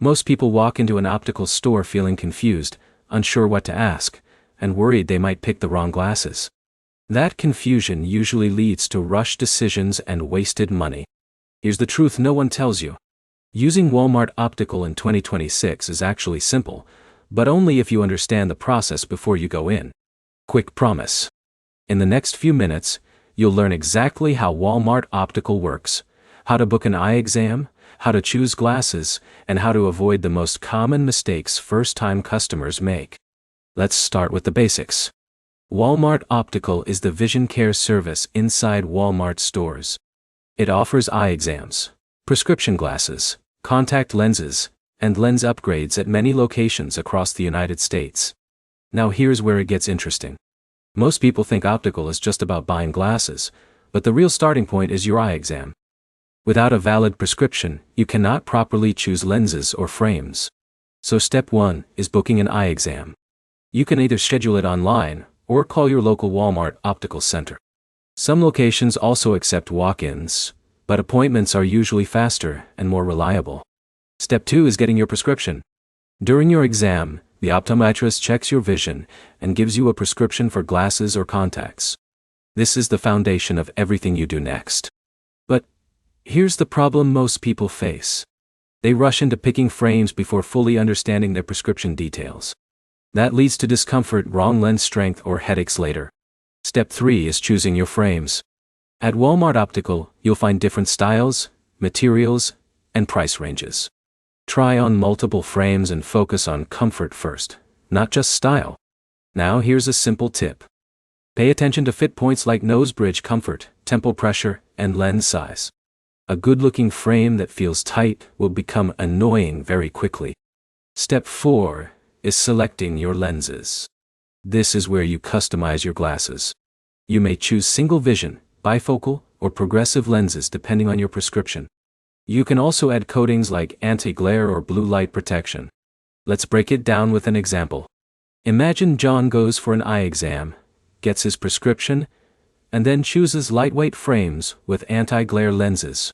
Most people walk into an optical store feeling confused, unsure what to ask, and worried they might pick the wrong glasses. That confusion usually leads to rushed decisions and wasted money. Here's the truth no one tells you. Using Walmart Optical in 2026 is actually simple, but only if you understand the process before you go in. Quick promise. In the next few minutes, you'll learn exactly how Walmart Optical works, how to book an eye exam, how to choose glasses, and how to avoid the most common mistakes first-time customers make. Let's start with the basics. Walmart Optical is the vision care service inside Walmart stores. It offers eye exams, prescription glasses, contact lenses, and lens upgrades at many locations across the United States. Now here's where it gets interesting. Most people think optical is just about buying glasses, but the real starting point is your eye exam. Without a valid prescription, you cannot properly choose lenses or frames. So step 1 is booking an eye exam. You can either schedule it online or call your local Walmart Optical Center. Some locations also accept walk-ins, but appointments are usually faster and more reliable. Step 2 is getting your prescription. During your exam, the optometrist checks your vision and gives you a prescription for glasses or contacts. This is the foundation of everything you do next. But here's the problem most people face. They rush into picking frames before fully understanding their prescription details. That leads to discomfort, wrong lens strength, or headaches later. Step 3 is choosing your frames. At Walmart Optical, you'll find different styles, materials, and price ranges. Try on multiple frames and focus on comfort first, not just style. Now here's a simple tip. Pay attention to fit points like nose bridge comfort, temple pressure, and lens size. A good-looking frame that feels tight will become annoying very quickly. Step 4 is selecting your lenses. This is where you customize your glasses. You may choose single vision, bifocal, or progressive lenses depending on your prescription. You can also add coatings like anti-glare or blue light protection. Let's break it down with an example. Imagine John goes for an eye exam, gets his prescription, and then chooses lightweight frames with anti-glare lenses.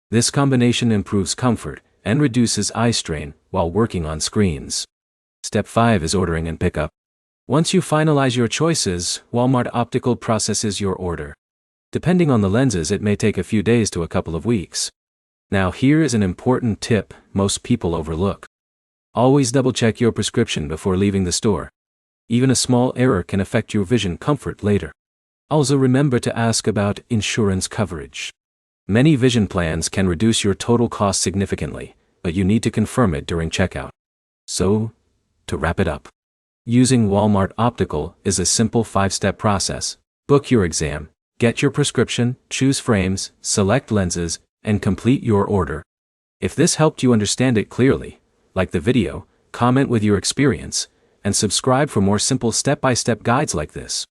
This combination improves comfort and reduces eye strain while working on screens. Step 5 is ordering and pickup. Once you finalize your choices, Walmart Optical processes your order. Depending on the lenses, it may take a few days to a couple of weeks. Now here is an important tip most people overlook. Always double-check your prescription before leaving the store. Even a small error can affect your vision comfort later. Also remember to ask about insurance coverage. Many vision plans can reduce your total cost significantly, but you need to confirm it during checkout. So, to wrap it up, using Walmart Optical is a simple 5-step process. Book your exam, get your prescription, choose frames, select lenses, and complete your order. If this helped you understand it clearly, like the video, comment with your experience, and subscribe for more simple step-by-step guides like this.